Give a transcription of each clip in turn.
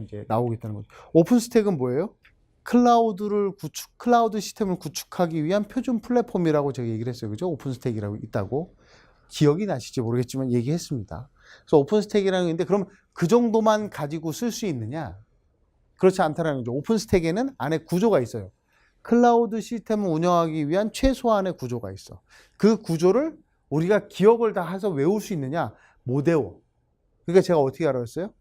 이제 나오겠다는 거죠. 오픈스택은 뭐예요? 클라우드 시스템을 구축하기 위한 표준 플랫폼이라고 제가 얘기를 했어요. 그죠? 오픈스택이라고 있다고. 기억이 나실지 모르겠지만 얘기했습니다. 그래서 오픈스택이라는 게 있는데 그럼 그 정도만 가지고 쓸 수 있느냐? 그렇지 않다는 거죠. 오픈스택에는 안에 구조가 있어요. 클라우드 시스템을 운영하기 위한 최소한의 구조가 있어. 그 구조를 우리가 기억을 다 해서 외울 수 있느냐? 못 외워. 그러니까 제가 어떻게 알았어요?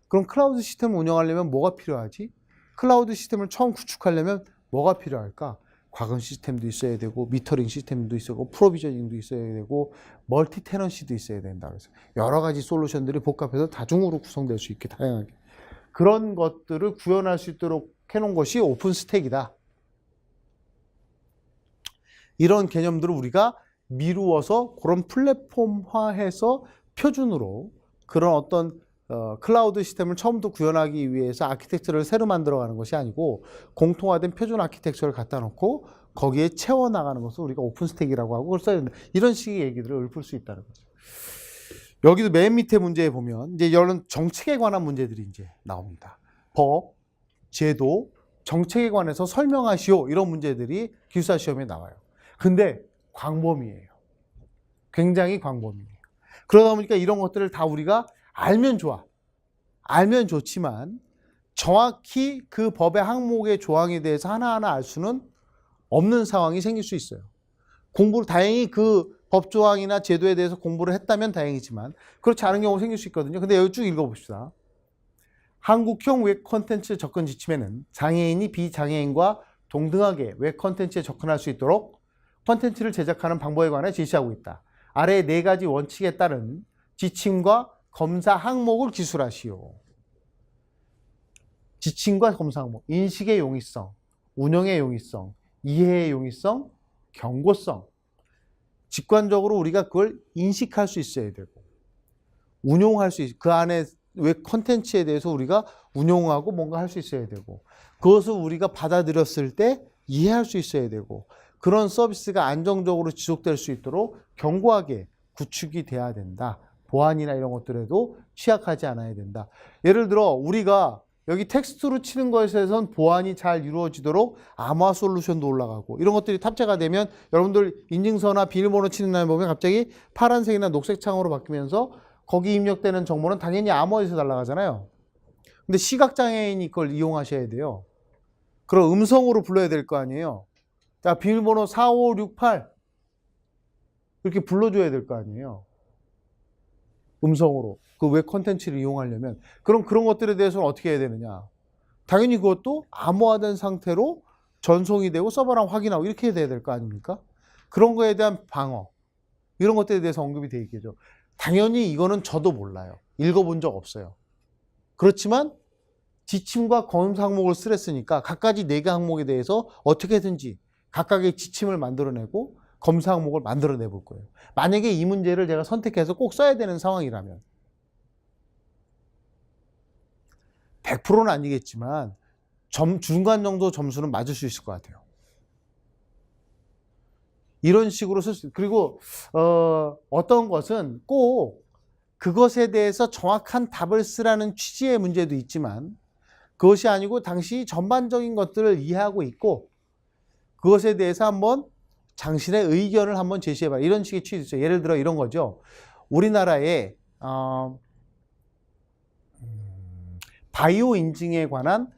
그럼 클라우드 시스템을 운영하려면 뭐가 필요하지? 클라우드 시스템을 처음 구축하려면 뭐가 필요할까? 과금 시스템도 있어야 되고 미터링 시스템도 있어야 되고 프로비저닝도 있어야 되고 멀티 테넌시도 있어야 된다. 그래서 여러 가지 솔루션들이 복합해서 다중으로 구성될 수 있게 다양하게 그런 것들을 구현할 수 있도록 해놓은 것이 오픈스택이다. 이런 개념들을 우리가 미루어서 그런 플랫폼화해서 표준으로 그런 어떤 클라우드 시스템을 처음부터 구현하기 위해서 아키텍처를 새로 만들어가는 것이 아니고 공통화된 표준 아키텍처를 갖다 놓고 거기에 채워나가는 것을 우리가 오픈스택이라고 하고 그걸 써야 된다. 이런 식의 얘기들을 읊을 수 있다는 거죠. 여기도 맨 밑에 문제에 보면 이제 이런 정책에 관한 문제들이 이제 나옵니다. 법, 제도, 정책에 관해서 설명하시오 이런 문제들이 기숙사 시험에 나와요. 근데 광범위해요. 굉장히 광범위해요. 그러다 보니까 이런 것들을 다 우리가 알면 좋아. 알면 좋지만 정확히 그 법의 항목의 조항에 대해서 하나하나 알 수는 없는 상황이 생길 수 있어요. 공부를 다행히 그 법조항이나 제도에 대해서 공부를 했다면 다행이지만 그렇지 않은 경우가 생길 수 있거든요. 근데 여기 쭉 읽어봅시다. 한국형 웹 콘텐츠 접근 지침에는 장애인이 비장애인과 동등하게 웹 콘텐츠에 접근할 수 있도록 콘텐츠를 제작하는 방법에 관해 제시하고 있다. 아래 네 가지 원칙에 따른 지침과 검사 항목을 기술하시오. 지침과 검사 항목, 인식의 용이성, 운영의 용이성, 이해의 용이성, 경고성. 직관적으로 우리가 그걸 인식할 수 있어야 되고 운용할 수 있고 그 안에 웹 콘텐츠에 대해서 우리가 운용하고 뭔가 할 수 있어야 되고 그것을 우리가 받아들였을 때 이해할 수 있어야 되고 그런 서비스가 안정적으로 지속될 수 있도록 견고하게 구축이 돼야 된다. 보안이나 이런 것들에도 취약하지 않아야 된다. 예를 들어 우리가 여기 텍스트로 치는 것에선 보안이 잘 이루어지도록 암호화 솔루션도 올라가고 이런 것들이 탑재가 되면 여러분들 인증서나 비밀번호 치는 날 보면 갑자기 파란색이나 녹색 창으로 바뀌면서 거기 입력되는 정보는 당연히 암호화해서 날아가잖아요. 근데 시각장애인이 그걸 이용하셔야 돼요. 그럼 음성으로 불러야 될 거 아니에요. 자, 비밀번호 4568 이렇게 불러줘야 될 거 아니에요. 음성으로 그 웹 콘텐츠를 이용하려면 그럼 그런 것들에 대해서는 어떻게 해야 되느냐? 당연히 그것도 암호화된 상태로 전송이 되고 서버랑 확인하고 이렇게 해야 될 거 아닙니까? 그런 거에 대한 방어 이런 것들에 대해서 언급이 되어 있겠죠. 당연히 이거는 저도 몰라요. 읽어본 적 없어요. 그렇지만 지침과 검사 항목을 쓰랬으니까 각가지 4개 항목에 대해서 어떻게든지 각각의 지침을 만들어내고 검사 항목을 만들어내 볼 거예요. 만약에 이 문제를 제가 선택해서 꼭 써야 되는 상황이라면 100%는 아니겠지만 중간 정도 점수는 맞을 수 있을 것 같아요. 이런 식으로 쓸 수 있어요. 그리고 어떤 것은 꼭 그것에 대해서 정확한 답을 쓰라는 취지의 문제도 있지만 그것이 아니고 당시 전반적인 것들을 이해하고 있고 그것에 대해서 한번 당신의 의견을 한번 제시해봐라. 이런 식의 취지도 있어요. 예를 들어 이런 거죠. 우리나라에 바이오 인증에 관한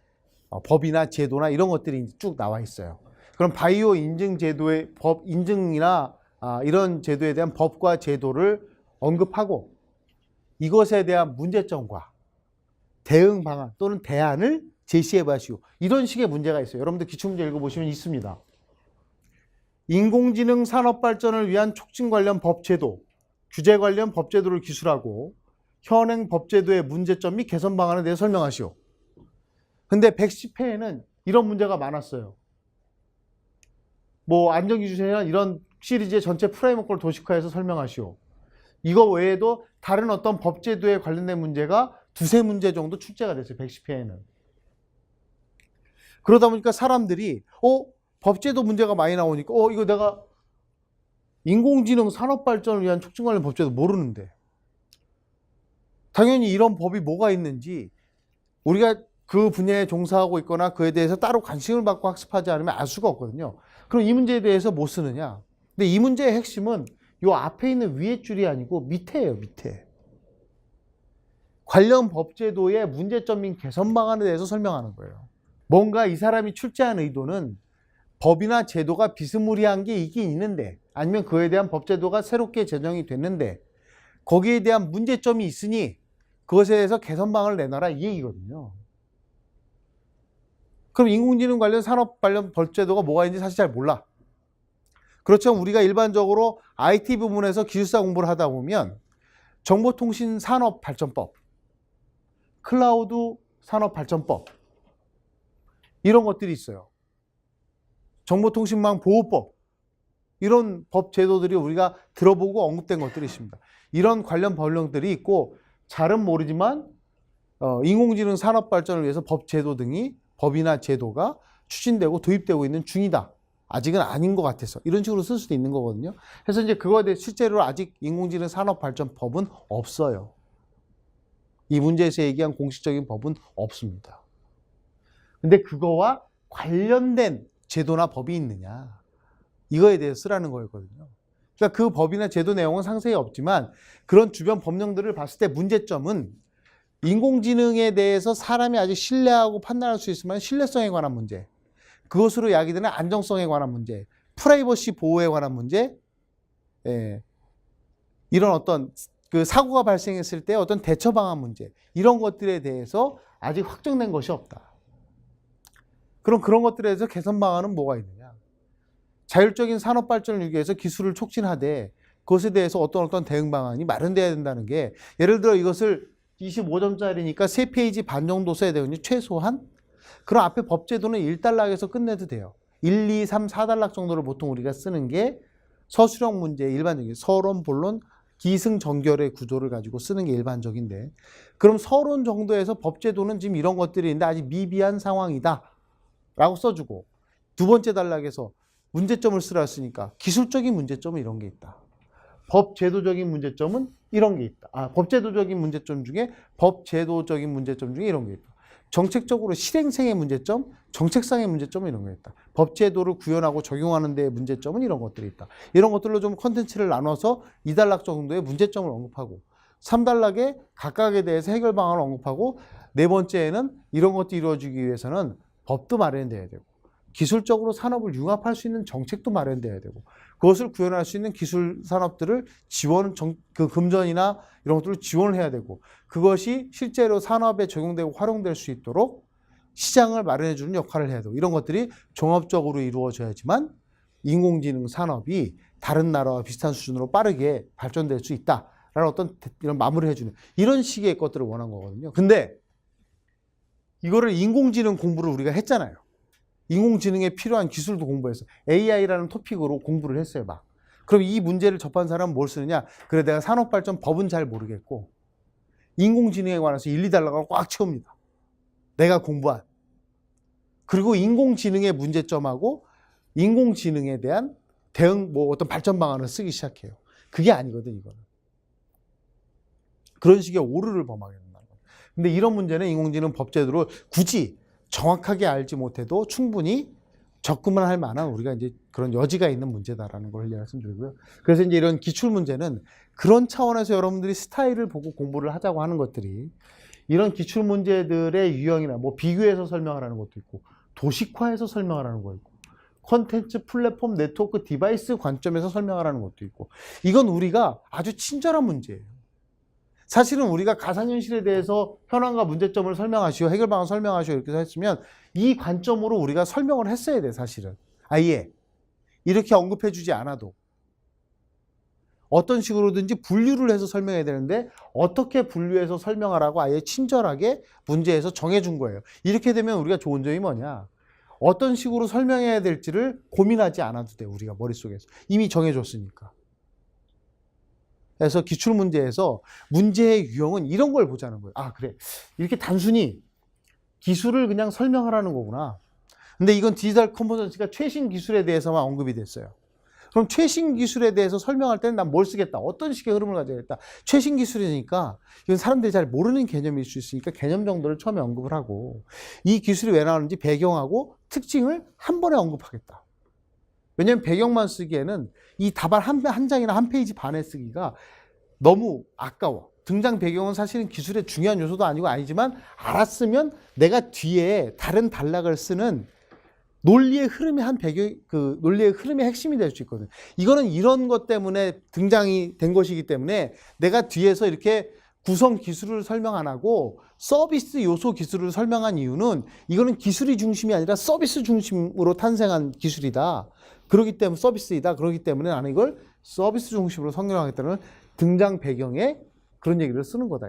법이나 제도나 이런 것들이 쭉 나와 있어요. 그럼 바이오 인증 제도의 법 인증이나 이런 제도에 대한 법과 제도를 언급하고 이것에 대한 문제점과 대응 방안 또는 대안을 제시해 봐시오. 이런 식의 문제가 있어요. 여러분들 기출문제 읽어보시면 있습니다. 인공지능 산업 발전을 위한 촉진 관련 법제도, 규제 관련 법제도를 기술하고 현행 법제도의 문제점 및 개선 방안에 대해 설명하시오. 근데 110회에는 이런 문제가 많았어요. 뭐 안전기준이나 이런 시리즈의 전체 프레임워크를 도식화해서 설명하시오. 이거 외에도 다른 어떤 법제도에 관련된 문제가 2-3문제 정도 출제가 됐어요. 110회에는. 그러다 보니까 사람들이 법제도 문제가 많이 나오니까 이거 내가 인공지능 산업 발전을 위한 촉진 관련 법제도 모르는데 당연히 이런 법이 뭐가 있는지 우리가 그 분야에 종사하고 있거나 그에 대해서 따로 관심을 받고 학습하지 않으면 알 수가 없거든요. 그럼 이 문제에 대해서 뭐 쓰느냐? 근데 이 문제의 핵심은 요 앞에 있는 위에 줄이 아니고 밑에예요, 밑에. 관련 법제도의 문제점 및 개선 방안에 대해서 설명하는 거예요. 뭔가 이 사람이 출제한 의도는 법이나 제도가 비스무리한 게 있긴 있는데, 아니면 그에 대한 법제도가 새롭게 제정이 됐는데 거기에 대한 문제점이 있으니 그것에 대해서 개선 방안을 내놔라, 이 얘기거든요. 그럼 인공지능 관련 산업 관련 법제도가 뭐가 있는지 사실 잘 몰라. 그렇죠. 우리가 일반적으로 IT 부문에서 기술사 공부를 하다 보면 정보통신산업발전법, 클라우드 산업발전법 이런 것들이 있어요. 정보통신망 보호법, 이런 법 제도들이 우리가 들어보고 언급된 것들이 있습니다. 이런 관련 법령들이 있고 잘은 모르지만 인공지능 산업 발전을 위해서 법 제도 등이 법이나 제도가 추진되고 도입되고 있는 중이다. 아직은 아닌 것 같아서 이런 식으로 쓸 수도 있는 거거든요. 그래서 이제 그거에 대해 실제로 아직 인공지능 산업 발전 법은 없어요. 이 문제에서 얘기한 공식적인 법은 없습니다. 근데 그거와 관련된 제도나 법이 있느냐, 이거에 대해서 쓰라는 거였거든요. 그러니까 그 법이나 제도 내용은 상세히 없지만 그런 주변 법령들을 봤을 때 문제점은 인공지능에 대해서 사람이 아직 신뢰하고 판단할 수 있으면 신뢰성에 관한 문제, 그것으로 야기되는 안정성에 관한 문제, 프라이버시 보호에 관한 문제, 이런 어떤 그 사고가 발생했을 때 어떤 대처 방안 문제, 이런 것들에 대해서 아직 확정된 것이 없다. 그럼 그런 것들에 대해서 개선 방안은 뭐가 있느냐? 자율적인 산업 발전을 위해서 기술을 촉진하되 그것에 대해서 어떤 대응 방안이 마련돼야 된다는 게, 예를 들어 이것을 25점짜리니까 3페이지 반 정도 써야 되거든요. 최소한. 그럼 앞에 법제도는 1단락에서 끝내도 돼요. 1, 2, 3, 4단락 정도를 보통 우리가 쓰는 게 서술형 문제, 일반적인 서론, 본론, 기승전결의 구조를 가지고 쓰는 게 일반적인데, 그럼 서론 정도에서 법제도는 지금 이런 것들이 있는데 아직 미비한 상황이다 라고 써주고, 두 번째 단락에서 문제점을 쓰라 했으니까 기술적인 문제점은 이런 게 있다. 법제도적인 문제점은 이런 게 있다. 법제도적인 문제점 중에 법제도적인 문제점 중에 이런 게 있다. 정책적으로 실행성의 문제점, 정책상의 문제점은 이런 게 있다. 법제도를 구현하고 적용하는 데의 문제점은 이런 것들이 있다. 이런 것들로 좀 컨텐츠를 나눠서 2단락 정도의 문제점을 언급하고, 3단락에 각각에 대해서 해결 방안을 언급하고, 네 번째에는 이런 것들이 이루어지기 위해서는 법도 마련돼야 되고, 기술적으로 산업을 융합할 수 있는 정책도 마련돼야 되고, 그것을 구현할 수 있는 기술 산업들을 그 금전이나 이런 것들을 지원을 해야 되고, 그것이 실제로 산업에 적용되고 활용될 수 있도록 시장을 마련해 주는 역할을 해야 되고, 이런 것들이 종합적으로 이루어져야지만 인공지능 산업이 다른 나라와 비슷한 수준으로 빠르게 발전될 수 있다라는 어떤 이런 마무리를 해주는 이런 식의 것들을 원한 거거든요. 근데 이거를 인공지능 공부를 우리가 했잖아요. 인공지능에 필요한 기술도 공부해서 AI라는 토픽으로 공부를 했어요, 막. 그럼 이 문제를 접한 사람은 뭘 쓰느냐? 그래, 내가 산업발전 법은 잘 모르겠고 인공지능에 관해서 1, 2단락을 꽉 채웁니다. 내가 공부한. 그리고 인공지능의 문제점하고 인공지능에 대한 대응, 어떤 발전 방안을 쓰기 시작해요. 그게 아니거든, 이거는. 그런 식의 오류를 범하게 된다는 거예요. 근데 이런 문제는 인공지능 법제도를 굳이 정확하게 알지 못해도 충분히 접근만 할 만한 우리가 이제 그런 여지가 있는 문제다라는 걸 말씀드리고요. 그래서 이제 이런 기출 문제는 그런 차원에서 여러분들이 스타일을 보고 공부를 하자고 하는 것들이, 이런 기출 문제들의 유형이나 비교해서 설명하라는 것도 있고, 도식화해서 설명하라는 거 있고, 콘텐츠, 플랫폼, 네트워크, 디바이스 관점에서 설명하라는 것도 있고, 이건 우리가 아주 친절한 문제예요. 사실은 우리가 가상현실에 대해서 현황과 문제점을 설명하시오, 해결 방안 설명하시오 이렇게 했으면 이 관점으로 우리가 설명을 했어야 돼, 사실은. 아예 이렇게 언급해 주지 않아도 어떤 식으로든지 분류를 해서 설명해야 되는데, 어떻게 분류해서 설명하라고 아예 친절하게 문제에서 정해준 거예요. 이렇게 되면 우리가 좋은 점이 뭐냐, 어떤 식으로 설명해야 될지를 고민하지 않아도 돼. 우리가 머릿속에서 이미 정해줬으니까. 그래서 기출문제에서 문제의 유형은 이런 걸 보자는 거예요. 그래, 이렇게 단순히 기술을 그냥 설명하라는 거구나. 근데 이건 디지털 컨버전시가 최신 기술에 대해서만 언급이 됐어요. 그럼 최신 기술에 대해서 설명할 때는 난 뭘 쓰겠다. 어떤 식의 흐름을 가져야겠다. 최신 기술이니까 이건 사람들이 잘 모르는 개념일 수 있으니까 개념 정도를 처음에 언급을 하고 이 기술이 왜 나오는지 배경하고 특징을 한 번에 언급하겠다. 왜냐하면 배경만 쓰기에는 이 답안 한 장이나 한 페이지 반에 쓰기가 너무 아까워. 등장 배경은 사실은 기술의 중요한 요소도 아니지만 알았으면 내가 뒤에 다른 단락을 쓰는 논리의 흐름이 논리의 흐름의 핵심이 될 수 있거든. 이거는 이런 것 때문에 등장이 된 것이기 때문에 내가 뒤에서 이렇게 구성 기술을 설명 안 하고 서비스 요소 기술을 설명한 이유는 이거는 기술이 중심이 아니라 서비스 중심으로 탄생한 기술이다. 그렇기 때문에 서비스이다. 그렇기 때문에 나는 이걸 서비스 중심으로 설명하겠다는 등장 배경에 그런 얘기를 쓰는 거다.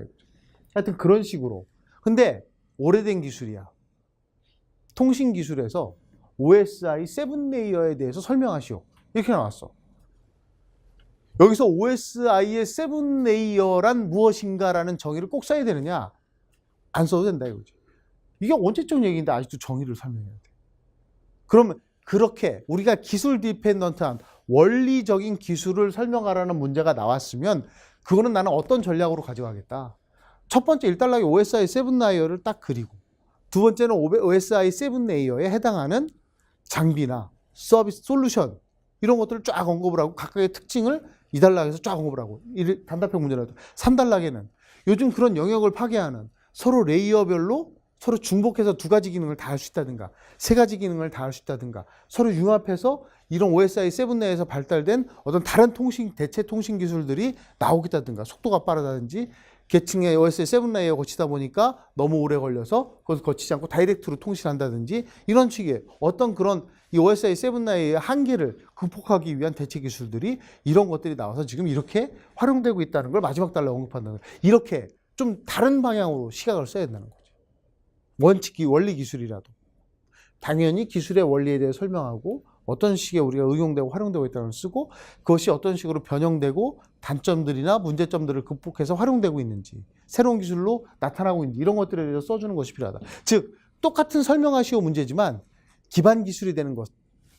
하여튼 그런 식으로. 근데 오래된 기술이야. 통신 기술에서 OSI 7레이어에 대해서 설명하시오. 이렇게 나왔어. 여기서 OSI의 7레이어란 무엇인가라는 정의를 꼭 써야 되느냐? 안 써도 된다 이거지. 이게 언제적 얘기인데 아직도 정의를 설명해야 돼. 그러면 그렇게 우리가 기술 디펜던트한 원리적인 기술을 설명하라는 문제가 나왔으면 그거는 나는 어떤 전략으로 가져가겠다. 첫 번째 1단락에 OSI 7레이어를 딱 그리고 두 번째는 OSI 7레이어에 해당하는 장비나 서비스, 솔루션 이런 것들을 쫙 언급을 하고 각각의 특징을 2단락에서 쫙 언급을 하고 단답형 문제라도 3단락에는 요즘 그런 영역을 파괴하는 서로 레이어별로 서로 중복해서 2가지 기능을 다 할 수 있다든가 3가지 기능을 다 할 수 있다든가 서로 융합해서 이런 OSI 7 내에서 발달된 어떤 다른 대체 통신 기술들이 나오겠다든가 속도가 빠르다든지 계층의 OSI 7 레이어 거치다 보니까 너무 오래 걸려서 그것을 거치지 않고 다이렉트로 통신한다든지 이런 식의 어떤 그런 이 OSI 7 레이어의 한계를 극복하기 위한 대체 기술들이 이런 것들이 나와서 지금 이렇게 활용되고 있다는 걸 마지막 단락에 언급한다는 거예요. 이렇게 좀 다른 방향으로 시각을 써야 된다는 거죠. 원리 기술이라도. 당연히 기술의 원리에 대해 설명하고 어떤 식의 우리가 응용되고 활용되고 있다는 걸 쓰고 그것이 어떤 식으로 변형되고 단점들이나 문제점들을 극복해서 활용되고 있는지 새로운 기술로 나타나고 있는지 이런 것들에 대해서 써주는 것이 필요하다. 즉 똑같은 설명하시오 문제지만 기반 기술이 되는 것,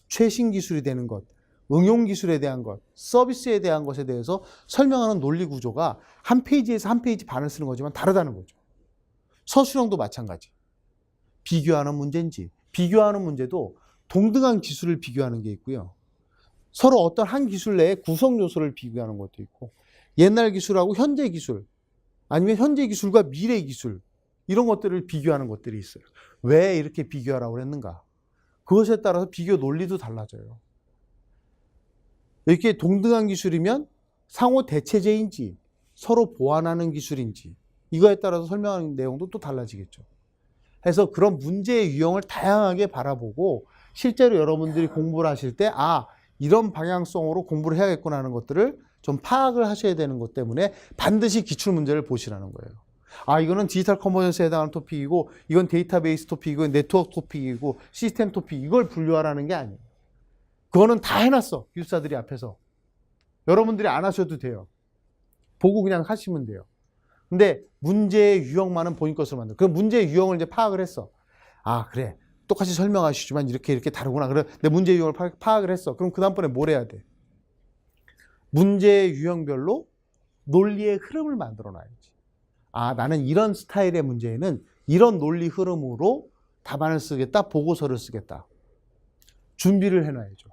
최신 기술이 되는 것, 응용 기술에 대한 것, 서비스에 대한 것에 대해서 설명하는 논리 구조가 한 페이지에서 한 페이지 반을 쓰는 거지만 다르다는 거죠. 서술형도 마찬가지. 비교하는 문제인지 비교하는 문제도 동등한 기술을 비교하는 게 있고요. 서로 어떤 한 기술 내에 구성 요소를 비교하는 것도 있고 옛날 기술하고 현재 기술 아니면 현재 기술과 미래 기술 이런 것들을 비교하는 것들이 있어요. 왜 이렇게 비교하라고 했는가? 그것에 따라서 비교 논리도 달라져요. 이렇게 동등한 기술이면 상호 대체제인지 서로 보완하는 기술인지 이거에 따라서 설명하는 내용도 또 달라지겠죠. 해서 그런 문제의 유형을 다양하게 바라보고 실제로 여러분들이 공부를 하실 때 이런 방향성으로 공부를 해야겠구나 하는 것들을 좀 파악을 하셔야 되는 것 때문에 반드시 기출문제를 보시라는 거예요. 이거는 디지털 컨버전스에 해당하는 토픽이고 이건 데이터베이스 토픽이고 네트워크 토픽이고 시스템 토픽 이걸 분류하라는 게 아니에요. 그거는 다 해놨어. 기술사들이 앞에서. 여러분들이 안 하셔도 돼요. 보고 그냥 하시면 돼요. 근데 문제의 유형만은 본인 것으로 만들어. 그 문제의 유형을 이제 파악을 했어. 그래. 똑같이 설명하시지만 이렇게 다르구나. 그래. 내 문제의 유형을 파악을 했어. 그럼 그 다음번에 뭘 해야 돼? 문제의 유형별로 논리의 흐름을 만들어 놔야지. 나는 이런 스타일의 문제에는 이런 논리 흐름으로 답안을 쓰겠다. 보고서를 쓰겠다. 준비를 해놔야죠.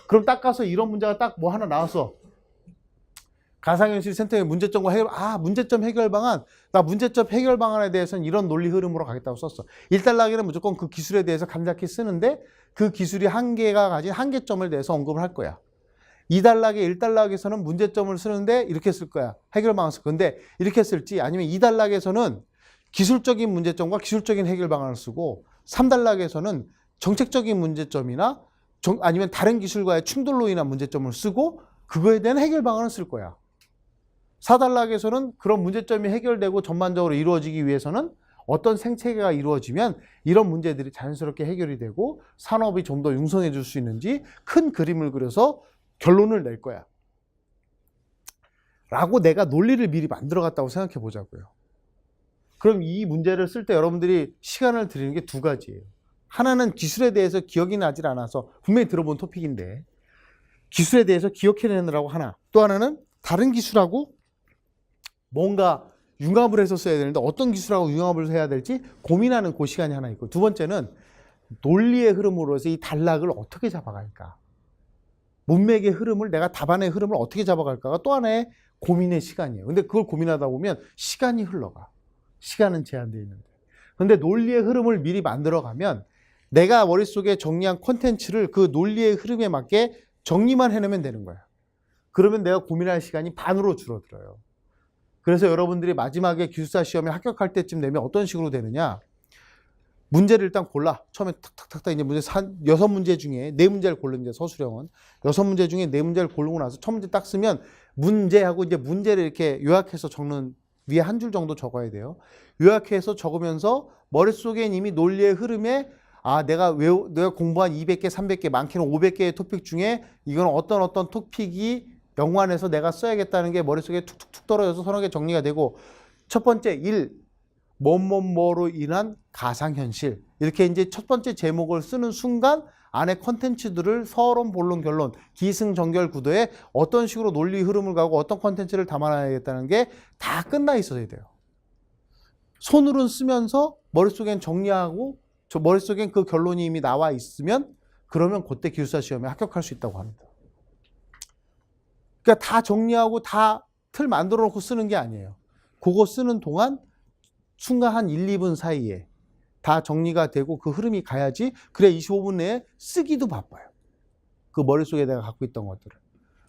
그럼 딱 가서 이런 문제가 딱 뭐 하나 나왔어. 가상현실 센터의 문제점과 해결, 문제점 해결 방안. 나 문제점 해결 방안에 대해서는 이런 논리 흐름으로 가겠다고 썼어. 1단락에는 무조건 그 기술에 대해서 간략히 쓰는데 그 기술이 한계가 가진 한계점을 대해서 언급을 할 거야. 2단락에 1단락에서는 문제점을 쓰는데 이렇게 쓸 거야. 해결 방안 쓸 건데 이렇게 쓸지 아니면 2단락에서는 기술적인 문제점과 기술적인 해결 방안을 쓰고 3단락에서는 정책적인 문제점이나 아니면 다른 기술과의 충돌로 인한 문제점을 쓰고 그거에 대한 해결 방안을 쓸 거야. 4단락에서는 그런 문제점이 해결되고 전반적으로 이루어지기 위해서는 어떤 생체계가 이루어지면 이런 문제들이 자연스럽게 해결이 되고 산업이 좀 더 융성해 줄 수 있는지 큰 그림을 그려서 결론을 낼 거야. 라고 내가 논리를 미리 만들어 갔다고 생각해 보자고요. 그럼 이 문제를 쓸 때 여러분들이 시간을 들이는 게 2가지예요. 하나는 기술에 대해서 기억이 나질 않아서 분명히 들어본 토픽인데 기술에 대해서 기억해내느라고 하나. 또 하나는 다른 기술하고 뭔가 융합을 해서 써야 되는데 어떤 기술하고 융합을 해야 될지 고민하는 그 시간이 하나 있고, 두 번째는 논리의 흐름으로서 이 단락을 어떻게 잡아갈까. 문맥의 흐름을, 내가 답안의 흐름을 어떻게 잡아갈까가 또 하나의 고민의 시간이에요. 근데 그걸 고민하다 보면 시간이 흘러가. 시간은 제한되어 있는데. 근데 논리의 흐름을 미리 만들어가면 내가 머릿속에 정리한 콘텐츠를 그 논리의 흐름에 맞게 정리만 해내면 되는 거야. 그러면 내가 고민할 시간이 반으로 줄어들어요. 그래서 여러분들이 마지막에 기술사 시험에 합격할 때쯤 되면 어떤 식으로 되느냐. 문제를 일단 골라. 처음에 탁탁탁탁 이제 문제 6문제 중에 4문제를 고르는 게 서술형은 6문제 중에 4문제를 고르고 나서 첫 문제 딱 쓰면 문제하고 이제 문제를 이렇게 요약해서 적는, 위에 한 줄 정도 적어야 돼요. 요약해서 적으면서 머릿속엔 이미 논리의 흐름에 내가 공부한 200개, 300개, 많게는 500개의 토픽 중에 이건 어떤 토픽이 연관해서 내가 써야겠다는 게 머릿속에 툭툭툭 떨어져서 서너 개 정리가 되고, 첫 번째 1. 뭐뭐뭐로 인한 가상현실. 이렇게 이제 첫 번째 제목을 쓰는 순간 안에 컨텐츠들을 서론, 본론, 결론, 기승전결 구도에 어떤 식으로 논리 흐름을 가고 어떤 컨텐츠를 담아놔야겠다는 게 다 끝나 있어야 돼요. 손으로는 쓰면서 머릿속엔 정리하고 머릿속엔 그 결론이 이미 나와 있으면 그러면 그때 기술사 시험에 합격할 수 있다고 합니다. 그러니까 다 정리하고 다 틀 만들어 놓고 쓰는 게 아니에요. 그거 쓰는 동안 순간 한 1, 2분 사이에 다 정리가 되고 그 흐름이 가야지, 그래 25분 내에 쓰기도 바빠요. 그 머릿속에 내가 갖고 있던 것들을.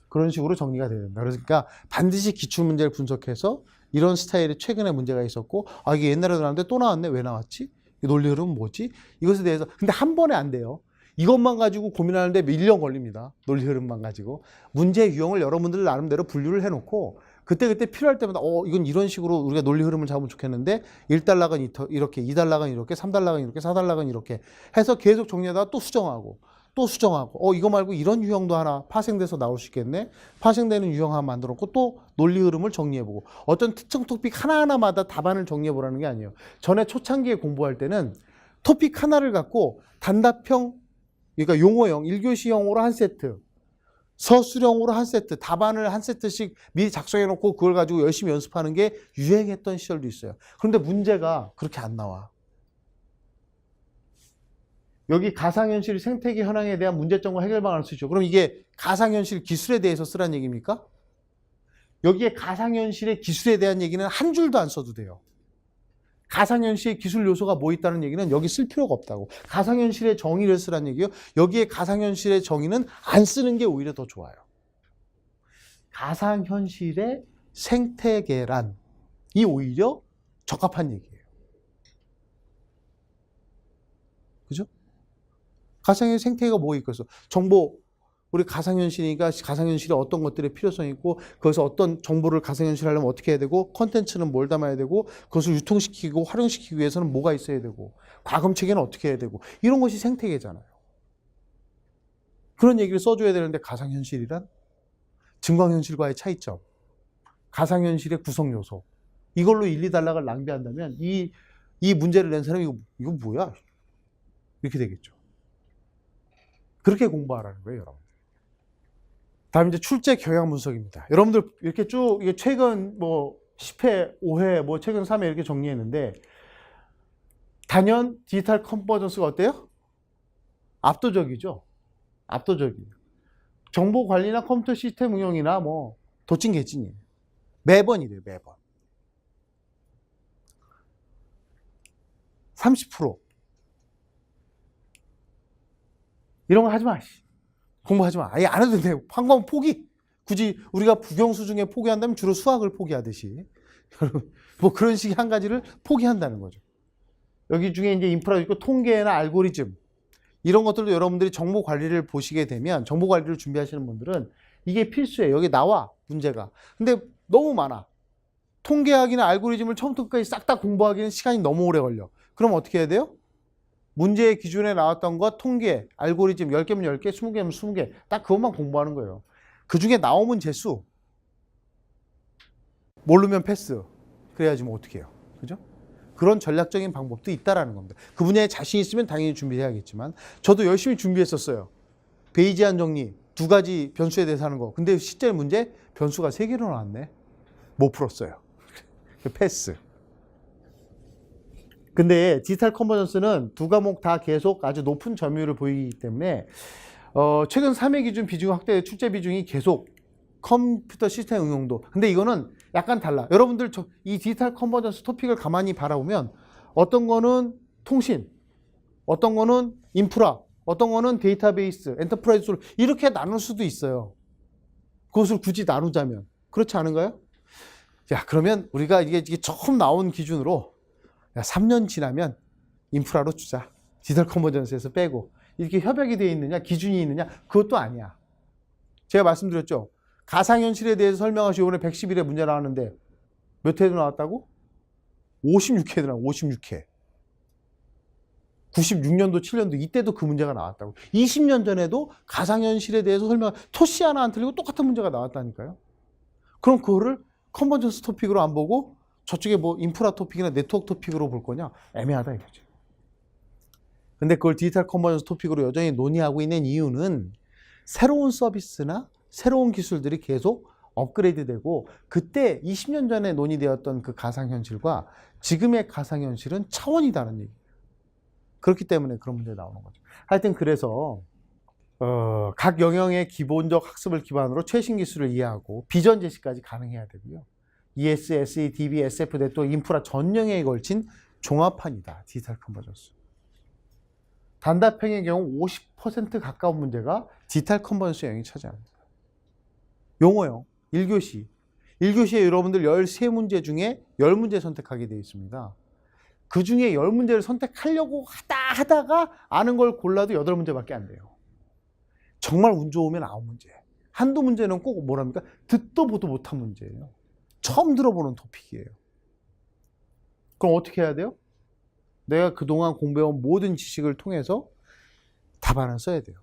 그런 식으로 정리가 돼야 된다. 그러니까 반드시 기출문제를 분석해서 이런 스타일의 최근에 문제가 있었고, 이게 옛날에도 나왔는데 또 나왔네. 왜 나왔지? 이 논리 흐름은 뭐지? 이것에 대해서. 근데 한 번에 안 돼요. 이것만 가지고 고민하는데 1년 걸립니다. 논리 흐름만 가지고. 문제 유형을 여러분들 나름대로 분류를 해놓고 그때그때 필요할 때마다 이건 이런 식으로 우리가 논리 흐름을 잡으면 좋겠는데 1단락은 이렇게, 2단락은 이렇게, 3단락은 이렇게, 4단락은 이렇게 해서 계속 정리하다가 또 수정하고 이거 말고 이런 유형도 하나 파생돼서 나올 수 있겠네. 파생되는 유형 하나 만들었고 또 논리 흐름을 정리해보고, 어떤 특정 토픽 하나하나마다 답안을 정리해보라는 게 아니에요. 전에 초창기에 공부할 때는 토픽 하나를 갖고 단답형, 그러니까 용어형, 1교시형으로 한 세트, 서술형으로 한 세트, 답안을 한 세트씩 미리 작성해놓고 그걸 가지고 열심히 연습하는 게 유행했던 시절도 있어요. 그런데 문제가 그렇게 안 나와. 여기 가상현실 생태계 현황에 대한 문제점과 해결 방안을 쓰죠. 그럼 이게 가상현실 기술에 대해서 쓰란 얘기입니까? 여기에 가상현실의 기술에 대한 얘기는 한 줄도 안 써도 돼요. 가상현실의 기술 요소가 뭐 있다는 얘기는 여기 쓸 필요가 없다고. 가상현실의 정의를 쓰란 얘기요. 여기에 가상현실의 정의는 안 쓰는 게 오히려 더 좋아요. 가상현실의 생태계란이 오히려 적합한 얘기예요. 그죠? 가상의 생태계가 뭐 있겠어? 정보, 우리 가상현실이니까 가상현실에 어떤 것들의 필요성이 있고, 거기서 어떤 정보를 가상현실 하려면 어떻게 해야 되고, 컨텐츠는 뭘 담아야 되고, 그것을 유통시키고 활용시키기 위해서는 뭐가 있어야 되고, 과금 체계는 어떻게 해야 되고, 이런 것이 생태계잖아요. 그런 얘기를 써줘야 되는데, 가상현실이란 증강현실과의 차이점, 가상현실의 구성 요소, 이걸로 1, 2단락을 낭비한다면 이 문제를 낸 사람이 이거 뭐야? 이렇게 되겠죠. 그렇게 공부하라는 거예요, 여러분. 다음 이제 출제 경향 분석입니다. 여러분들 이렇게 쭉 이게 최근 10회, 5회, 최근 3회 이렇게 정리했는데, 단연 디지털 컨버전스가 어때요? 압도적이죠. 압도적이에요. 정보 관리나 컴퓨터 시스템 운영이나 도찐 개찐이에요. 매번 이래요, 매번. 30%. 이런 거 하지 마. 공부하지 마. 아예 안 해도 돼. 한번 포기. 굳이 우리가 국영수 중에 포기한다면 주로 수학을 포기하듯이. 그런 식의 한 가지를 포기한다는 거죠. 여기 중에 이제 인프라 있고 통계나 알고리즘, 이런 것들도 여러분들이 정보 관리를 보시게 되면, 정보 관리를 준비하시는 분들은 이게 필수예요. 여기 나와, 문제가. 근데 너무 많아. 통계학이나 알고리즘을 처음부터 끝까지 싹 다 공부하기는 시간이 너무 오래 걸려. 그럼 어떻게 해야 돼요? 문제의 기준에 나왔던 것, 통계, 알고리즘 10개면 10개, 20개면 20개. 딱 그것만 공부하는 거예요. 그 중에 나오면 재수. 모르면 패스. 그래야지 어떻게 해요. 그죠? 그런 전략적인 방법도 있다라는 겁니다. 그 분야에 자신 있으면 당연히 준비해야겠지만, 저도 열심히 준비했었어요. 베이지안 정리 두 가지 변수에 대해서 하는 거. 근데 실제 문제 변수가 3개로 나왔네. 못 풀었어요. 패스. 근데 디지털 컨버전스는 두 과목 다 계속 아주 높은 점유율을 보이기 때문에 최근 3회 기준 비중 확대 출제 비중이 계속 컴퓨터 시스템 응용도. 근데 이거는 약간 달라. 여러분들 이 디지털 컨버전스 토픽을 가만히 바라보면 어떤 거는 통신, 어떤 거는 인프라, 어떤 거는 데이터베이스, 엔터프라이즈로 이렇게 나눌 수도 있어요. 그것을 굳이 나누자면. 그렇지 않은가요? 자, 그러면 우리가 이게 처음 나온 기준으로 3년 지나면 인프라로 주자. 디지털 컨버전스에서 빼고. 이렇게 협약이 되어 있느냐, 기준이 있느냐, 그것도 아니야. 제가 말씀드렸죠. 가상현실에 대해서 설명하시고 이번에 111회 문제 나왔는데 몇 회도 나왔다고? 56회도 나왔고 56회. 96년도, 7년도 이때도 그 문제가 나왔다고. 20년 전에도 가상현실에 대해서 토시 하나 안 틀리고 똑같은 문제가 나왔다니까요. 그럼 그거를 컨버전스 토픽으로 안 보고 저쪽에 뭐 인프라 토픽이나 네트워크 토픽으로 볼 거냐? 애매하다 이거죠. 근데 그걸 디지털 컨버전스 토픽으로 여전히 논의하고 있는 이유는 새로운 서비스나 새로운 기술들이 계속 업그레이드 되고 그때 20년 전에 논의되었던 그 가상현실과 지금의 가상현실은 차원이 다른 얘기예요. 그렇기 때문에 그런 문제가 나오는 거죠. 하여튼 그래서 각 영역의 기본적 학습을 기반으로 최신 기술을 이해하고 비전 제시까지 가능해야 되고요. ES, SE, DB, SF, 네트워크, 인프라 전 영역에 걸친 종합판이다. 디지털 컨버전스. 단답형의 경우 50% 가까운 문제가 디지털 컨버전스 영역이 차지합니다. 용어형, 1교시. 1교시에 여러분들 13문제 중에 10문제 선택하게 되어 있습니다. 그 중에 10문제를 선택하려고 하다가 아는 걸 골라도 8문제밖에 안 돼요. 정말 운 좋으면 9문제. 한두 문제는 꼭 뭐랍니까? 듣도 보도 못한 문제예요. 처음 들어보는 토픽이에요. 그럼 어떻게 해야 돼요? 내가 그동안 공부해온 모든 지식을 통해서 답안을 써야 돼요.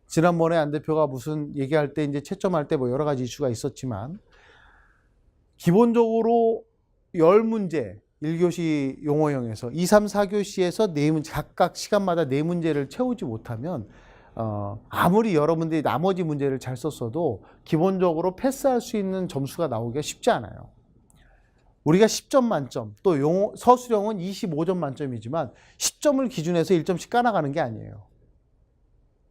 지난번에 안 대표가 무슨 얘기할 때 이제 채점할 때 뭐 여러 가지 이슈가 있었지만 기본적으로 10문제 1교시 용어형에서 2, 3, 4교시에서 4문제 각각 시간마다 4문제를 채우지 못하면 아무리 여러분들이 나머지 문제를 잘 썼어도 기본적으로 패스할 수 있는 점수가 나오기가 쉽지 않아요. 우리가 10점 만점, 또 서술형은 25점 만점이지만 10점을 기준해서 1점씩 까나가는 게 아니에요.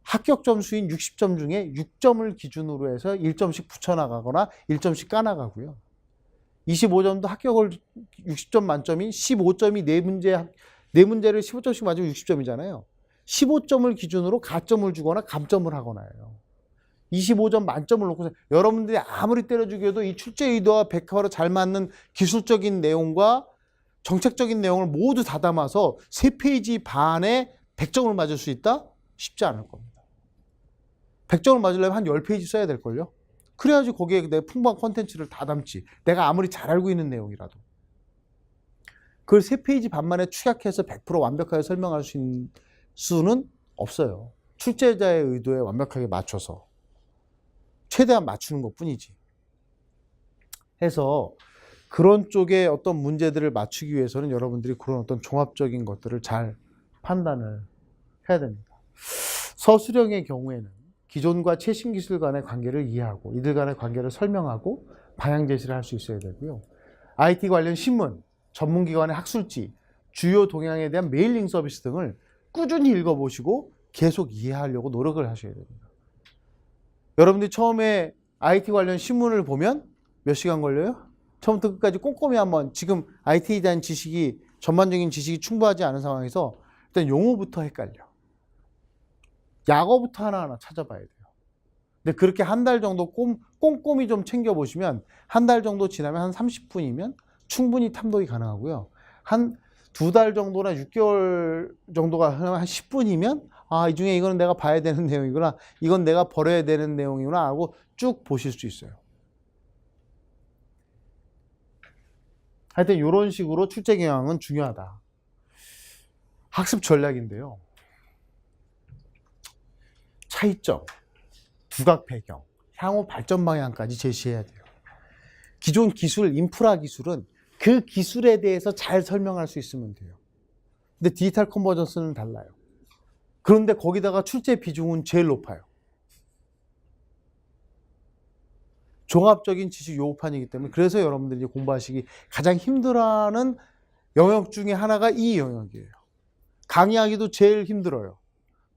합격 점수인 60점 중에 6점을 기준으로 해서 1점씩 붙여나가거나 1점씩 까나가고요. 25점도 합격을 60점 만점인 15점이 4문제를 15점씩 맞으면 60점이잖아요. 15점을 기준으로 가점을 주거나 감점을 하거나 해요. 25점 만점을 놓고서 여러분들이 아무리 때려주기에도 이 출제 의도와 100%로 잘 맞는 기술적인 내용과 정책적인 내용을 모두 다 담아서 3페이지 반에 100점을 맞을 수 있다? 쉽지 않을 겁니다. 100점을 맞으려면 한 10페이지 써야 될걸요? 그래야지 거기에 내 풍부한 콘텐츠를 다 담지. 내가 아무리 잘 알고 있는 내용이라도. 그걸 3페이지 반만에 축약해서 100% 완벽하게 설명할 수 있는 수는 없어요. 출제자의 의도에 완벽하게 맞춰서. 최대한 맞추는 것 뿐이지. 해서 그런 쪽의 어떤 문제들을 맞추기 위해서는 여러분들이 그런 어떤 종합적인 것들을 잘 판단을 해야 됩니다. 서술형의 경우에는 기존과 최신 기술 간의 관계를 이해하고 이들 간의 관계를 설명하고 방향 제시를 할 수 있어야 되고요. IT 관련 신문, 전문기관의 학술지, 주요 동향에 대한 메일링 서비스 등을 꾸준히 읽어보시고 계속 이해하려고 노력을 하셔야 됩니다. 여러분들이 처음에 IT 관련 신문을 보면 몇 시간 걸려요? 처음부터 끝까지 꼼꼼히 한번 지금 IT에 대한 지식이 전반적인 지식이 충분하지 않은 상황에서 일단 용어부터 헷갈려. 약어부터 하나하나 찾아봐야 돼요. 근데 그렇게 한 달 정도 꼼꼼히 좀 챙겨보시면 한 달 정도 지나면 한 30분이면 충분히 탐독이 가능하고요. 한 2달 정도나 6개월 정도가 한 10분이면 이 중에 이거는 내가 봐야 되는 내용이구나. 이건 내가 버려야 되는 내용이구나 하고 쭉 보실 수 있어요. 하여튼 이런 식으로 출제 경향은 중요하다. 학습 전략인데요. 차이점, 두각 배경, 향후 발전 방향까지 제시해야 돼요. 기존 기술, 인프라 기술은 그 기술에 대해서 잘 설명할 수 있으면 돼요. 근데 디지털 컨버전스는 달라요. 그런데 거기다가 출제 비중은 제일 높아요. 종합적인 지식 요구판이기 때문에 그래서 여러분들이 공부하시기 가장 힘들어하는 영역 중에 하나가 이 영역이에요. 강의하기도 제일 힘들어요.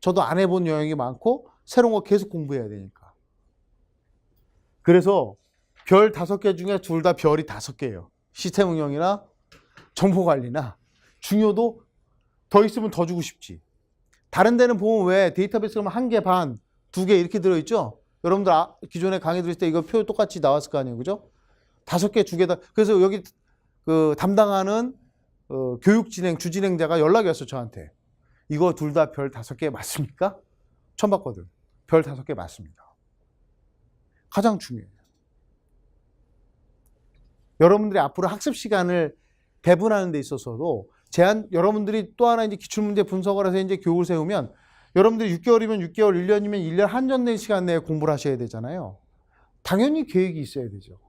저도 안 해본 영역이 많고 새로운 거 계속 공부해야 되니까. 그래서 별 5개 중에 둘 다 별이 5개예요. 시스템 응용이나 정보관리나 중요도 더 있으면 더 주고 싶지. 다른 데는 보면 왜 데이터베이스 그러면 1개 반, 2개 이렇게 들어있죠? 여러분들 기존에 강의 들으실 때 이거 표 똑같이 나왔을 거 아니에요, 그죠? 5개, 2개 다. 그래서 여기 그 담당하는 교육 진행, 주진행자가 연락이 왔어, 저한테. 이거 둘 다 별 5개 맞습니까? 처음 봤거든. 별 5개 맞습니다. 가장 중요해요. 여러분들이 앞으로 학습 시간을 배분하는 데 있어서도 여러분들이 또 하나 이제 기출문제 분석을 해서 이제 교육을 세우면 여러분들이 6개월이면 6개월, 1년이면 1년 한정된 시간 내에 공부를 하셔야 되잖아요. 당연히 계획이 있어야 되죠.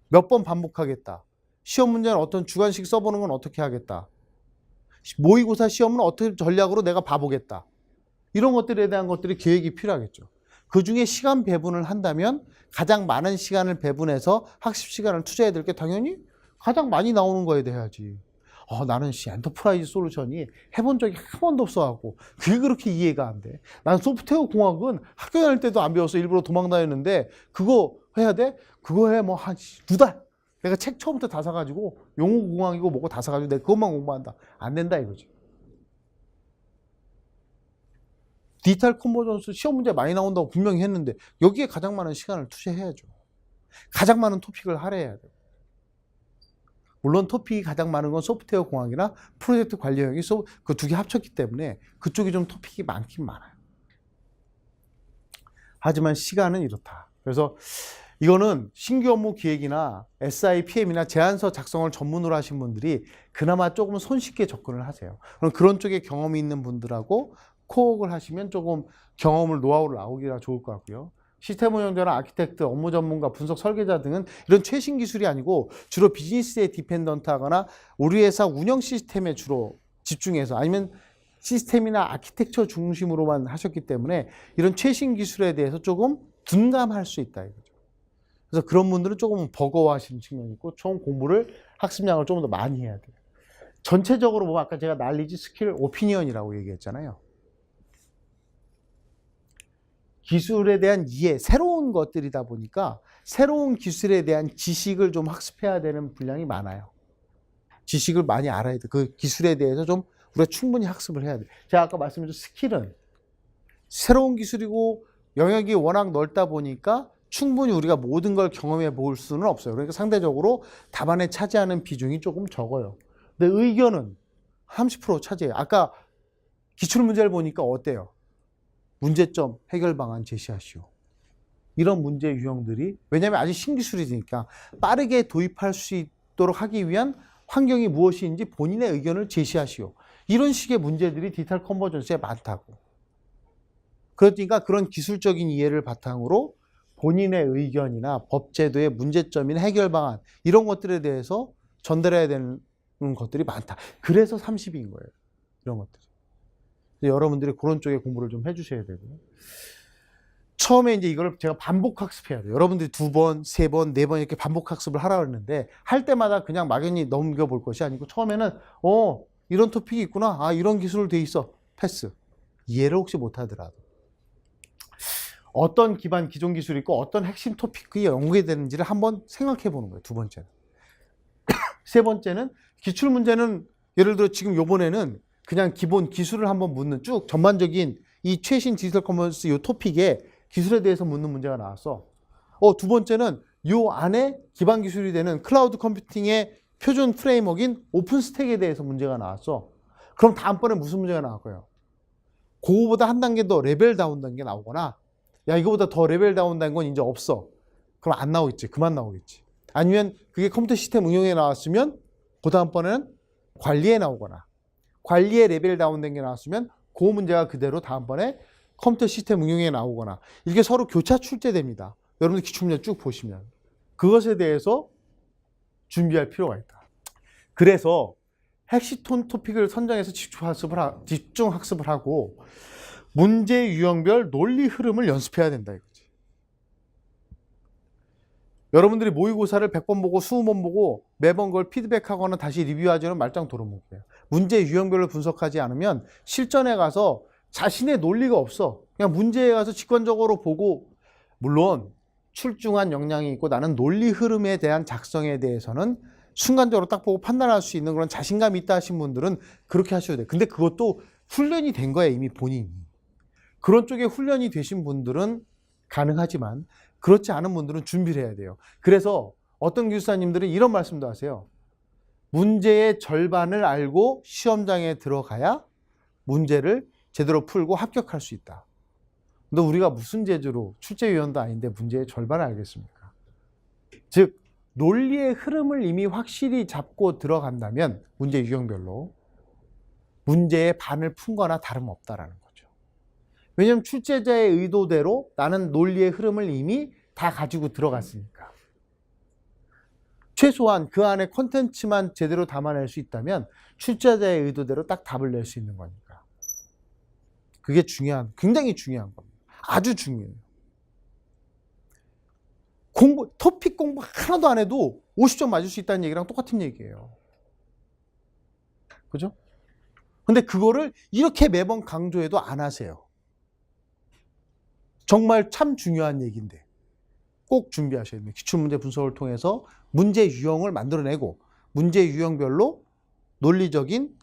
몇 번 반복하겠다. 시험 문제는 어떤 주관식 써보는 건 어떻게 하겠다. 모의고사 시험은 어떻게 전략으로 내가 봐보겠다. 이런 것들에 대한 것들이 계획이 필요하겠죠. 그 중에 시간 배분을 한다면 가장 많은 시간을 배분해서 학습 시간을 투자해야 될 게 당연히 가장 많이 나오는 거에 대해야지. 나는 엔터프라이즈 솔루션이 해본 적이 한 번도 없어갖고 그게 그렇게 이해가 안 돼. 난 소프트웨어 공학은 학교 다닐 때도 안 배워서 일부러 도망 다녔는데 그거 해야 돼? 그거 해 뭐 한 2달. 내가 책 처음부터 다 사가지고 용어 공학이고 뭐고 다 사가지고 내가 그것만 공부한다. 안 된다 이거지. 디지털 컨버전스 시험 문제 많이 나온다고 분명히 했는데 여기에 가장 많은 시간을 투자해야죠. 가장 많은 토픽을 할애해야 돼요. 물론 토픽이 가장 많은 건 소프트웨어 공학이나 프로젝트 관리 영역이 그 2개 합쳤기 때문에 그쪽이 좀 토픽이 많긴 많아요. 하지만 시간은 이렇다. 그래서 이거는 신규 업무 기획이나 SI, PM이나 제안서 작성을 전문으로 하신 분들이 그나마 조금 손쉽게 접근을 하세요. 그럼 그런 쪽에 경험이 있는 분들하고 코웍을 하시면 조금 경험을, 노하우를 나오기가 좋을 것 같고요. 시스템 운영자나 아키텍트, 업무 전문가, 분석 설계자 등은 이런 최신 기술이 아니고 주로 비즈니스에 디펜던트 하거나 우리 회사 운영 시스템에 주로 집중해서 아니면 시스템이나 아키텍처 중심으로만 하셨기 때문에 이런 최신 기술에 대해서 조금 둔감할 수 있다 이거죠. 그래서 그런 분들은 조금 버거워하시는 측면이 있고 총 공부를 학습량을 조금 더 많이 해야 돼요. 전체적으로 보면 아까 제가 날리지 스킬 오피니언이라고 얘기했잖아요. 기술에 대한 이해, 새로운 것들이다 보니까 새로운 기술에 대한 지식을 좀 학습해야 되는 분량이 많아요. 지식을 많이 알아야 돼. 그 기술에 대해서 좀 우리가 충분히 학습을 해야 돼. 제가 아까 말씀드린 스킬은 새로운 기술이고 영역이 워낙 넓다 보니까 충분히 우리가 모든 걸 경험해 볼 수는 없어요. 그러니까 상대적으로 답안에 차지하는 비중이 조금 적어요. 근데 의견은 30% 차지해요. 아까 기출문제를 보니까 어때요? 문제점, 해결 방안 제시하시오. 이런 문제 유형들이 왜냐하면 아직 신기술이니까 빠르게 도입할 수 있도록 하기 위한 환경이 무엇인지 본인의 의견을 제시하시오. 이런 식의 문제들이 디지털 컨버전스에 많다고. 그러니까 그런 기술적인 이해를 바탕으로 본인의 의견이나 법제도의 문제점이나 해결 방안 이런 것들에 대해서 전달해야 되는 것들이 많다. 그래서 30인 거예요. 이런 것들이. 여러분들이 그런 쪽에 공부를 좀 해주셔야 되고요. 처음에 이제 이걸 제가 반복 학습해야 돼요. 여러분들이 2번, 3번, 4번 이렇게 반복 학습을 하라고 했는데 할 때마다 그냥 막연히 넘겨볼 것이 아니고 처음에는 이런 토픽이 있구나. 이런 기술로 돼 있어. 패스. 이해를 혹시 못하더라도 어떤 기존 기술이 있고 어떤 핵심 토픽이 연구되는지를 한번 생각해 보는 거예요. 2번째는. 3번째는 기출 문제는 예를 들어 지금 요번에는 그냥 기본 기술을 한번 묻는 쭉 전반적인 이 최신 디지털 커머스 이 토픽에 기술에 대해서 묻는 문제가 나왔어. 2번째는 요 안에 기반 기술이 되는 클라우드 컴퓨팅의 표준 프레임워크인 오픈스택에 대해서 문제가 나왔어. 그럼 다음번에 무슨 문제가 나올 거예요? 그거보다 한 단계 더 레벨 다운 단계 나오거나 야 이거보다 더 레벨 다운 된 건 이제 없어. 그럼 안 나오겠지. 그만 나오겠지. 아니면 그게 컴퓨터 시스템 응용에 나왔으면 그 다음번에는 관리에 나오거나 관리의 레벨 다운된 게 나왔으면 그 문제가 그대로 다음번에 컴퓨터 시스템 응용에 나오거나 이게 서로 교차 출제됩니다. 여러분들 기출문제 쭉 보시면 그것에 대해서 준비할 필요가 있다. 그래서 핵심 토픽을 선정해서 집중 학습을 하고 문제 유형별 논리 흐름을 연습해야 된다 이거지. 여러분들이 모의고사를 100번 보고 20번 보고 매번 그걸 피드백하거나 다시 리뷰하지는 말짱 도루묵이에요. 문제 유형별로 분석하지 않으면 실전에 가서 자신의 논리가 없어. 그냥 문제에 가서 직관적으로 보고, 물론 출중한 역량이 있고 나는 논리 흐름에 대한 작성에 대해서는 순간적으로 딱 보고 판단할 수 있는 그런 자신감이 있다 하신 분들은 그렇게 하셔야 돼요. 근데 그것도 훈련이 된 거예요, 이미 본인이. 그런 쪽에 훈련이 되신 분들은 가능하지만 그렇지 않은 분들은 준비를 해야 돼요. 그래서 어떤 교수님들은 이런 말씀도 하세요. 문제의 절반을 알고 시험장에 들어가야 문제를 제대로 풀고 합격할 수 있다. 근데 우리가 무슨 재주로 출제위원도 아닌데 문제의 절반을 알겠습니까? 즉 논리의 흐름을 이미 확실히 잡고 들어간다면 문제 유형별로 문제의 반을 푼 거나 다름없다라는 거죠. 왜냐하면 출제자의 의도대로 나는 논리의 흐름을 이미 다 가지고 들어갔으니까. 최소한 그 안에 콘텐츠만 제대로 담아낼 수 있다면 출제자의 의도대로 딱 답을 낼 수 있는 거니까. 그게 굉장히 중요한 겁니다. 아주 중요해요. 토픽 공부 하나도 안 해도 50점 맞을 수 있다는 얘기랑 똑같은 얘기예요. 그죠? 근데 그거를 이렇게 매번 강조해도 안 하세요. 정말 참 중요한 얘기인데 꼭 준비하셔야 됩니다. 기출문제 분석을 통해서 문제 유형을 만들어내고 문제 유형별로 논리적인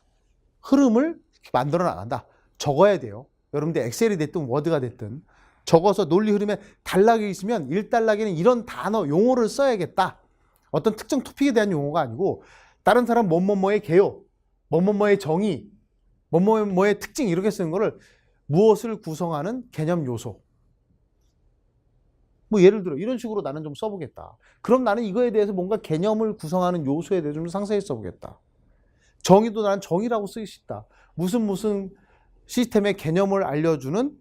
흐름을 만들어 나간다. 적어야 돼요. 여러분들 엑셀이 됐든 워드가 됐든 적어서 논리 흐름에 단락이 있으면 1단락에는 이런 단어, 용어를 써야겠다. 어떤 특정 토픽에 대한 용어가 아니고 다른 사람 뭐뭐뭐의 개요, 뭐뭐뭐의 정의, 뭐뭐뭐의 특징 이렇게 쓰는 거를 무엇을 구성하는 개념 요소. 뭐 예를 들어 이런 식으로 나는 좀 써보겠다. 그럼 나는 이거에 대해서 뭔가 개념을 구성하는 요소에 대해서 좀 상세히 써보겠다. 정의도 나는 정의라고 쓰기 쉽다. 무슨 시스템의 개념을 알려주는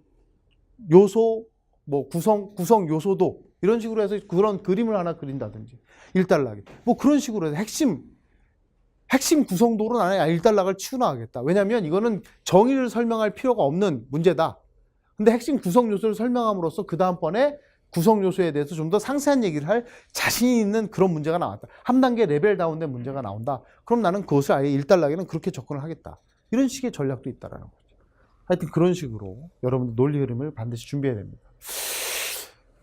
요소, 뭐 구성 요소도 이런 식으로 해서 그런 그림을 하나 그린다든지 1단락에 뭐 그런 식으로 해서 핵심 구성도로 나는 1단락을 치워나가겠다. 왜냐하면 이거는 정의를 설명할 필요가 없는 문제다. 근데 핵심 구성 요소를 설명함으로써 그 다음번에 구성 요소에 대해서 좀 더 상세한 얘기를 할 자신이 있는 그런 문제가 나왔다. 한 단계 레벨 다운된 문제가 나온다. 그럼 나는 그것을 아예 1단락에는 그렇게 접근을 하겠다. 이런 식의 전략도 있다라는 거죠. 하여튼 그런 식으로 여러분들 논리 흐름을 반드시 준비해야 됩니다.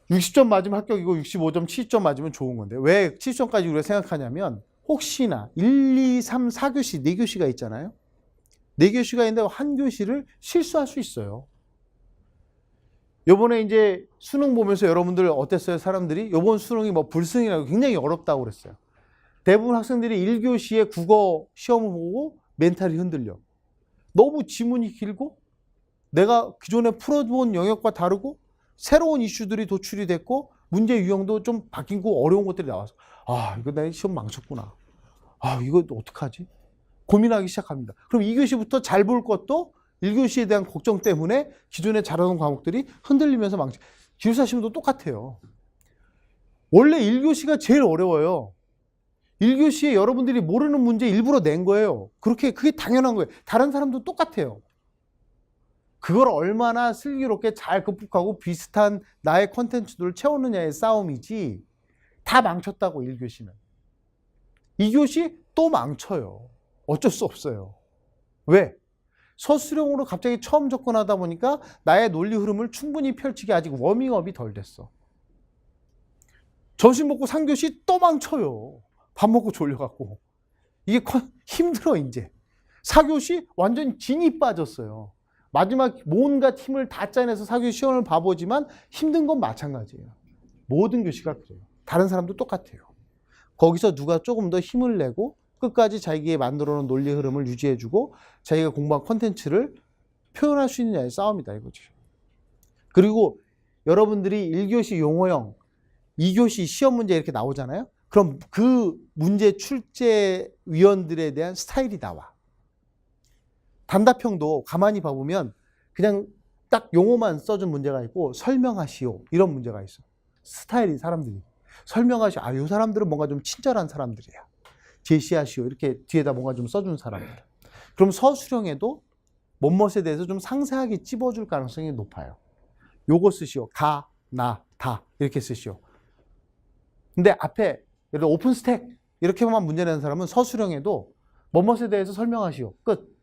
60점 맞으면 합격이고 65점, 70점 맞으면 좋은 건데 왜 70점까지 우리가 생각하냐면 혹시나 1, 2, 3, 4교시, 4교시가 있잖아요. 4교시가 있는데 한 교시를 실수할 수 있어요. 요번에 이제 수능 보면서 여러분들 어땠어요? 사람들이 요번 수능이 뭐 불승이라고 굉장히 어렵다고 그랬어요. 대부분 학생들이 1교시에 국어 시험을 보고 멘탈이 흔들려. 너무 지문이 길고 내가 기존에 풀어본 영역과 다르고 새로운 이슈들이 도출이 됐고 문제 유형도 좀 바뀌고 어려운 것들이 나와서 이거 내 시험 망쳤구나. 이거 어떡하지? 고민하기 시작합니다. 그럼 2교시부터 잘 볼 것도 1교시에 대한 걱정 때문에 기존에 잘하던 과목들이 흔들리면서 기술사 시험도 똑같아요. 원래 1교시가 제일 어려워요. 1교시에 여러분들이 모르는 문제 일부러 낸 거예요. 그게 당연한 거예요. 다른 사람도 똑같아요. 그걸 얼마나 슬기롭게 잘 극복하고 비슷한 나의 컨텐츠들을 채우느냐의 싸움이지 다 망쳤다고 1교시는. 2교시 또 망쳐요. 어쩔 수 없어요. 왜? 서술형으로 갑자기 처음 접근하다 보니까 나의 논리 흐름을 충분히 펼치기 아직 워밍업이 덜 됐어. 점심 먹고 3교시 또 망쳐요. 밥 먹고 졸려갖고. 이게 힘들어 이제. 4교시 완전 진이 빠졌어요. 마지막 뭔가 힘을 다 짜내서 4교시 시험을 봐보지만 힘든 건 마찬가지예요. 모든 교시가 그래요. 다른 사람도 똑같아요. 거기서 누가 조금 더 힘을 내고 끝까지 자기가 만들어놓은 논리 흐름을 유지해주고 자기가 공부한 콘텐츠를 표현할 수 있느냐의 싸움이다 이거죠. 그리고 여러분들이 1교시 용어형, 2교시 시험 문제 이렇게 나오잖아요. 그럼 그 문제 출제위원들에 대한 스타일이 나와. 단답형도 가만히 봐보면 그냥 딱 용어만 써준 문제가 있고 설명하시오 이런 문제가 있어. 스타일이 사람들이. 설명하시오. 이 사람들은 뭔가 좀 친절한 사람들이야. 제시하시오. 이렇게 뒤에다 뭔가 좀 써준 사람들. 그럼 서술형에도 뭐뭇에 대해서 좀 상세하게 찝어줄 가능성이 높아요. 요거 쓰시오. 가, 나, 다 이렇게 쓰시오. 근데 앞에 예를 들어 오픈 스택 이렇게만 문제 내는 사람은 서술형에도 뭐뭇에 대해서 설명하시오. 끝.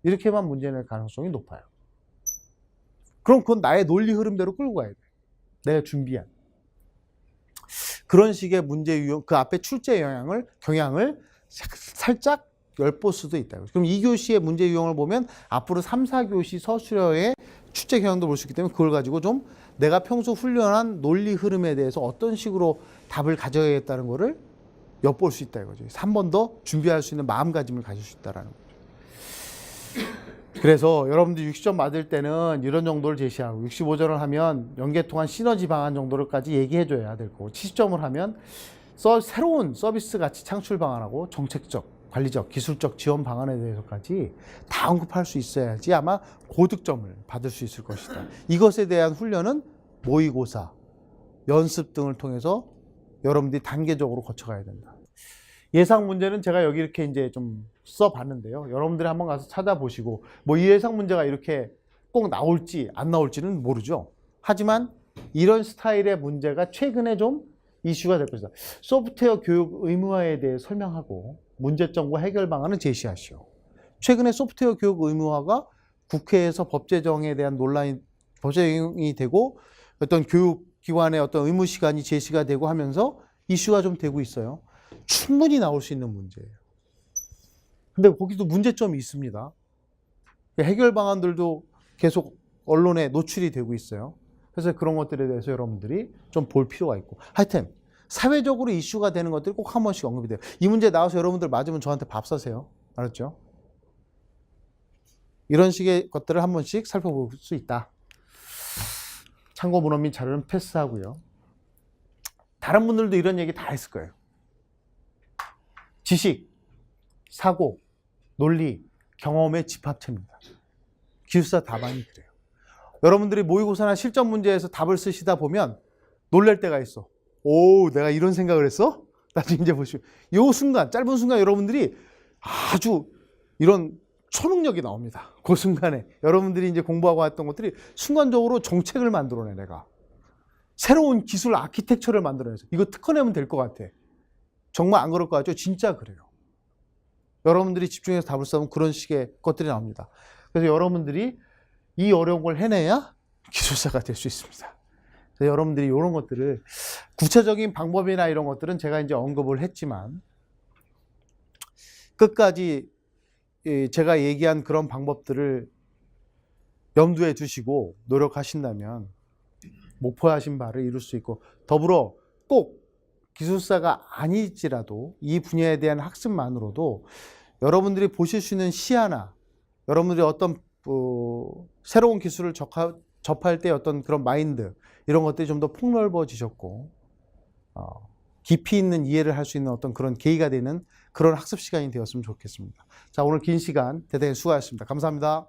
이렇게만 문제 낼 가능성이 높아요. 그럼 그건 나의 논리 흐름대로 끌고 가야 돼. 내가 준비한. 그런 식의 문제 유형, 그 앞에 출제 경향을 살짝 엿볼 수도 있다. 그럼 2교시의 문제 유형을 보면 앞으로 3, 4교시 서술형의 출제 경향도 볼 수 있기 때문에 그걸 가지고 좀 내가 평소 훈련한 논리 흐름에 대해서 어떤 식으로 답을 가져야겠다는 거를 엿볼 수 있다 이거죠. 3번 더 준비할 수 있는 마음가짐을 가질 수 있다는 거죠. 그래서 여러분들 60점 맞을 때는 이런 정도를 제시하고 65점을 하면 연계 통한 시너지 방안 정도를까지 얘기해 줘야 될 거고 70점을 하면 새로운 서비스 가치 창출 방안하고 정책적, 관리적, 기술적 지원 방안에 대해서까지 다 언급할 수 있어야지 아마 고득점을 받을 수 있을 것이다. 이것에 대한 훈련은 모의고사, 연습 등을 통해서 여러분들이 단계적으로 거쳐가야 된다. 예상 문제는 제가 여기 이렇게 이제 좀 써봤는데요. 여러분들이 한번 가서 찾아보시고 뭐 이 예상 문제가 이렇게 꼭 나올지 안 나올지는 모르죠. 하지만 이런 스타일의 문제가 최근에 좀 이슈가 될 것이다. 소프트웨어 교육 의무화에 대해 설명하고 문제점과 해결 방안을 제시하시오. 최근에 소프트웨어 교육 의무화가 국회에서 법 제정에 대한 논란이 법제정이 되고 어떤 교육기관의 어떤 의무 시간이 제시가 되고 하면서 이슈가 좀 되고 있어요. 충분히 나올 수 있는 문제예요. 근데 거기도 문제점이 있습니다. 해결 방안들도 계속 언론에 노출이 되고 있어요. 그래서 그런 것들에 대해서 여러분들이 좀 볼 필요가 있고. 하여튼 사회적으로 이슈가 되는 것들이 꼭 한 번씩 언급이 돼요. 이 문제 나와서 여러분들 맞으면 저한테 밥 사세요. 알았죠? 이런 식의 것들을 한 번씩 살펴볼 수 있다. 참고 문헌 및 자료는 패스하고요. 다른 분들도 이런 얘기 다 했을 거예요. 지식, 사고, 논리, 경험의 집합체입니다. 기숙사 답안이 그래요. 여러분들이 모의고사나 실전 문제에서 답을 쓰시다 보면 놀랄 때가 있어. 오, 내가 이런 생각을 했어? 나중에 이제 보시면 이 순간, 짧은 순간 여러분들이 아주 이런 초능력이 나옵니다. 그 순간에 여러분들이 이제 공부하고 했던 것들이 순간적으로 정책을 만들어내. 내가 새로운 기술 아키텍처를 만들어내서 이거 특허내면 될 것 같아. 정말 안 그럴 것 같죠? 진짜 그래요. 여러분들이 집중해서 답을 써면 그런 식의 것들이 나옵니다. 그래서 여러분들이 이 어려운 걸 해내야 기술사가 될 수 있습니다. 그래서 여러분들이 이런 것들을 구체적인 방법이나 이런 것들은 제가 이제 언급을 했지만 끝까지 제가 얘기한 그런 방법들을 염두에 두시고 노력하신다면 목표하신 바를 이룰 수 있고 더불어 꼭 기술사가 아니지라도 이 분야에 대한 학습만으로도 여러분들이 보실 수 있는 시야나 여러분들이 어떤 새로운 기술을 접할 때 어떤 그런 마인드 이런 것들이 좀 더 폭넓어지셨고 깊이 있는 이해를 할 수 있는 어떤 그런 계기가 되는 그런 학습 시간이 되었으면 좋겠습니다. 자, 오늘 긴 시간 대단히 수고하셨습니다. 감사합니다.